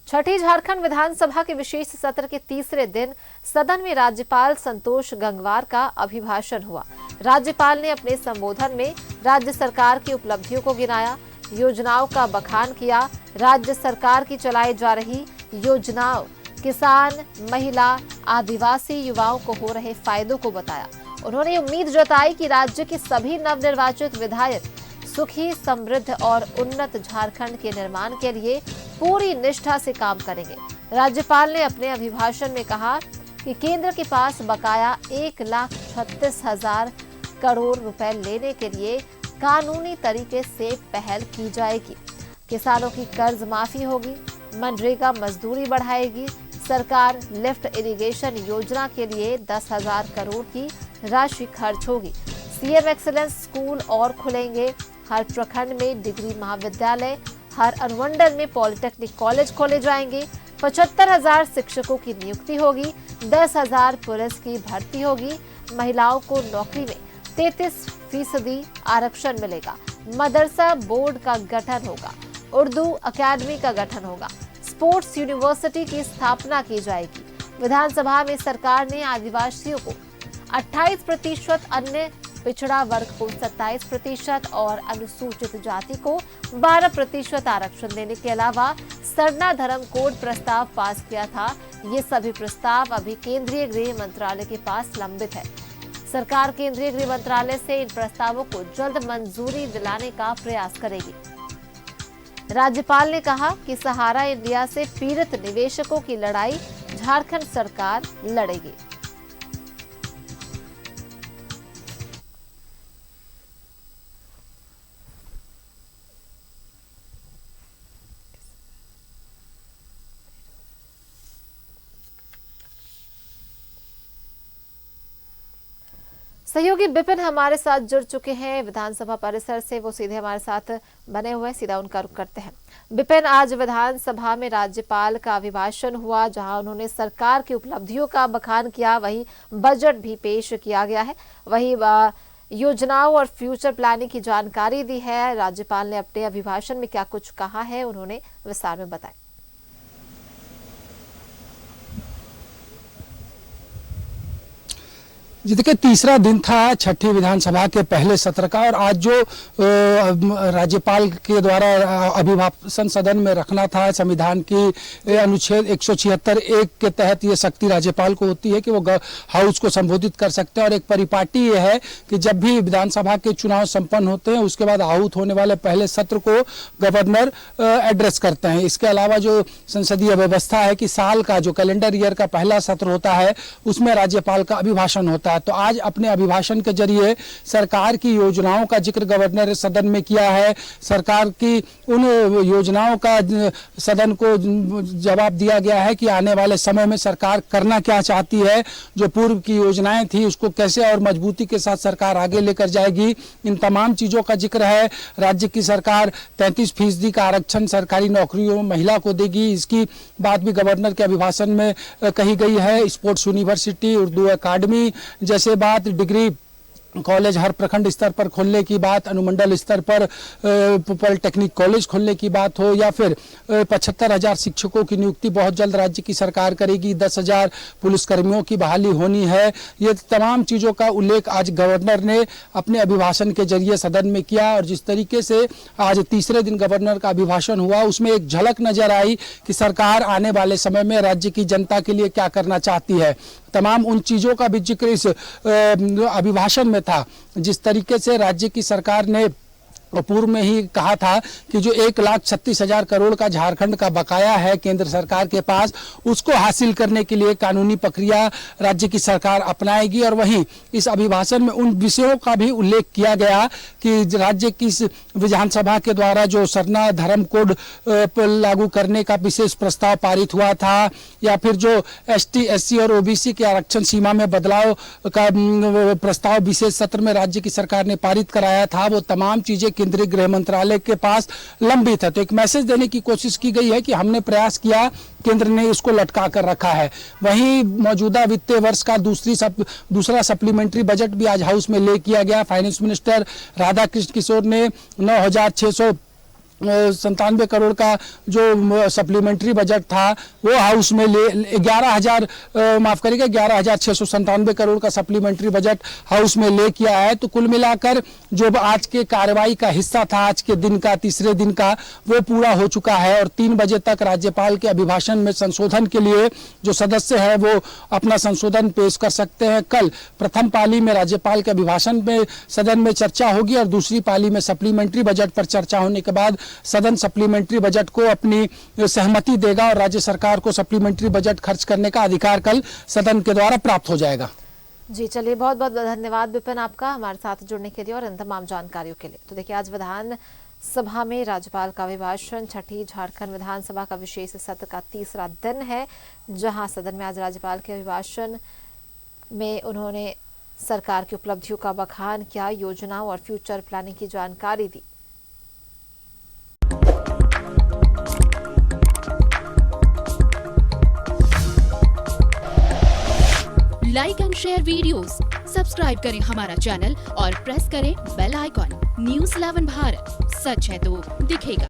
छठी झारखंड विधानसभा के विशेष सत्र के तीसरे दिन सदन में राज्यपाल संतोष गंगवार का अभिभाषण हुआ। राज्यपाल ने अपने संबोधन में राज्य सरकार की उपलब्धियों को गिनाया, योजनाओं का बखान किया। राज्य सरकार की चलाई जा रही योजनाओं किसान, महिला, आदिवासी युवाओं को हो रहे फायदों को बताया। उन्होंने उम्मीद जताई कि राज्य के सभी नवनिर्वाचित विधायक सुखी, समृद्ध और उन्नत झारखंड के निर्माण के लिए पूरी निष्ठा से काम करेंगे। राज्यपाल ने अपने अभिभाषण में कहा कि केंद्र के पास बकाया 1,36,000 करोड़ रुपए लेने के लिए कानूनी तरीके से पहल की जाएगी। किसानों की कर्ज माफी होगी, मनरेगा मजदूरी बढ़ाएगी। सरकार लिफ्ट इरिगेशन योजना के लिए 10,000 करोड़ की राशि खर्च होगी। सीएम एक्सीलेंस स्कूल और खुलेंगे। हर प्रखंड में डिग्री महाविद्यालय, हर अनुमंडल में पॉलिटेक्निक कॉलेज खोले जाएंगे। 75,000 शिक्षकों की नियुक्ति होगी। 10,000 पुलिस की भर्ती होगी। महिलाओं को नौकरी में 33% आरक्षण मिलेगा। मदरसा बोर्ड का गठन होगा। उर्दू अकेडमी का गठन होगा। स्पोर्ट्स यूनिवर्सिटी की स्थापना की जाएगी। विधानसभा में सरकार ने आदिवासियों को 28%, अन्य पिछड़ा वर्ग को 27% और अनुसूचित जाति को 12% आरक्षण देने के अलावा सरना धर्म कोड प्रस्ताव पास किया था। ये सभी प्रस्ताव अभी केंद्रीय गृह मंत्रालय के पास लंबित है। सरकार केंद्रीय गृह मंत्रालय से इन प्रस्तावों को जल्द मंजूरी दिलाने का प्रयास करेगी। राज्यपाल ने कहा कि सहारा इंडिया से पीड़ित निवेशकों की लड़ाई झारखंड सरकार लड़ेगी। सहयोगी विपिन हमारे साथ जुड़ चुके हैं विधानसभा परिसर से, वो सीधे हमारे साथ बने हुए हैं। सीधा उनका रुख करते हैं। विपिन, आज विधानसभा में राज्यपाल का अभिभाषण हुआ, जहां उन्होंने सरकार की उपलब्धियों का बखान किया। वहीं बजट भी पेश किया गया है, वहीं योजनाओं और फ्यूचर प्लानिंग की जानकारी दी है। राज्यपाल ने अपने अभिभाषण में क्या कुछ कहा है, उन्होंने विस्तार में बताया। जी देखिए, तीसरा दिन था छठी विधानसभा के पहले सत्र का, और आज जो राज्यपाल के द्वारा अभिभाषण सदन में रखना था, संविधान की अनुच्छेद 176(1) के तहत ये शक्ति राज्यपाल को होती है कि वो हाउस को संबोधित कर सकते हैं। और एक परिपाटी ये है कि जब भी विधानसभा के चुनाव संपन्न होते हैं, उसके बाद आहूत होने वाले पहले सत्र को गवर्नर एड्रेस करते हैं। इसके अलावा जो संसदीय व्यवस्था है कि साल का जो कैलेंडर ईयर का पहला सत्र होता है, उसमें राज्यपाल का अभिभाषण होता है। तो आज अपने अभिभाषण के जरिए सरकार की योजनाओं का जिक्र गवर्नर सदन में किया है। सरकार की उन योजनाओं का सदन को जवाब दिया गया है कि आने वाले समय में सरकार करना क्या चाहती है, जो पूर्व की योजनाएं थी उसको कैसे और मजबूती के साथ सरकार आगे लेकर जाएगी। इन तमाम चीजों का जिक्र है। राज्य की सरकार 33% का आरक्षण सरकारी नौकरियों में महिला को देगी, इसकी बात भी गवर्नर के अभिभाषण में कही गई है। स्पोर्ट्स यूनिवर्सिटी, उर्दू अकादमी जैसे बात, डिग्री कॉलेज हर प्रखंड स्तर पर खोलने की बात, अनुमंडल स्तर पर पॉलिटेक्निक कॉलेज खोलने की बात हो, या फिर 75,000 शिक्षकों की नियुक्ति बहुत जल्द राज्य की सरकार करेगी, 10,000 पुलिसकर्मियों की बहाली होनी है। ये तमाम चीज़ों का उल्लेख आज गवर्नर ने अपने अभिभाषण के जरिए सदन में किया। और जिस तरीके से आज तीसरे दिन गवर्नर का अभिभाषण हुआ, उसमें एक झलक नजर आई कि सरकार आने वाले समय में राज्य की जनता के लिए क्या करना चाहती है। तमाम उन चीज़ों का भी जिक्र इस अभिभाषण में था। जिस तरीके से राज्य की सरकार ने पूर्व में ही कहा था कि जो 1,36,000 करोड़ का झारखंड का बकाया है केंद्र सरकार के पास, उसको हासिल करने के लिए कानूनी प्रक्रिया राज्य की सरकार अपनाएगी। और वहीं इस अभिभाषण में उन विषयों का भी उल्लेख किया गया कि राज्य की विधानसभा के द्वारा जो सरना धर्म कोड लागू करने का विशेष प्रस्ताव पारित हुआ था, या फिर जो ST, SC और OBC के आरक्षण सीमा में बदलाव का प्रस्ताव विशेष सत्र में राज्य की सरकार ने पारित कराया था, वो तमाम चीजें केंद्रीय गृह मंत्रालय के पास लंबित है। तो एक मैसेज देने की कोशिश की गई है कि हमने प्रयास किया, केंद्र ने इसको लटका कर रखा है। वहीं मौजूदा वित्तीय वर्ष का दूसरा सप्लीमेंट्री बजट भी आज हाउस में ले किया गया। फाइनेंस मिनिस्टर राधाकृष्ण किशोर ने 9,600 97 करोड़ का जो सप्लीमेंट्री बजट था वो हाउस में ले 11,697 करोड़ का सप्लीमेंट्री बजट हाउस में ले किया है। तो कुल मिलाकर जो आज के कार्रवाई का हिस्सा था, आज के दिन का तीसरे दिन का, वो पूरा हो चुका है और 3 बजे तक राज्यपाल के अभिभाषण में संशोधन के लिए जो सदस्य है वो अपना संशोधन पेश कर सकते हैं। कल प्रथम पाली में राज्यपाल के अभिभाषण में सदन में चर्चा होगी और दूसरी पाली में सप्लीमेंट्री बजट पर चर्चा होने के बाद सदन सप्लीमेंट्री बजट को अपनी सहमति देगा और राज्य सरकार को सप्लीमेंट्री बजट खर्च करने का अधिकार कल सदन के द्वारा प्राप्त हो जाएगा। जी चलिए, बहुत बहुत धन्यवाद विपिन आपका हमारे साथ जुड़ने के लिए और इन तमाम जानकारियों के लिए। तो देखिए, आज विधान सभा में राज्यपाल का अभिभाषण, छठी झारखंड विधानसभा का विशेष सत्र का तीसरा दिन है, जहां सदन में आज राज्यपाल के अभिभाषण में उन्होंने सरकार की उपलब्धियों का बखान किया, योजनाओं और फ्यूचर प्लानिंग की जानकारी दी। Like and share videos, subscribe करें हमारा चैनल और प्रेस करें बेल आइकॉन। न्यूज़ 11 भारत, सच है तो दिखेगा।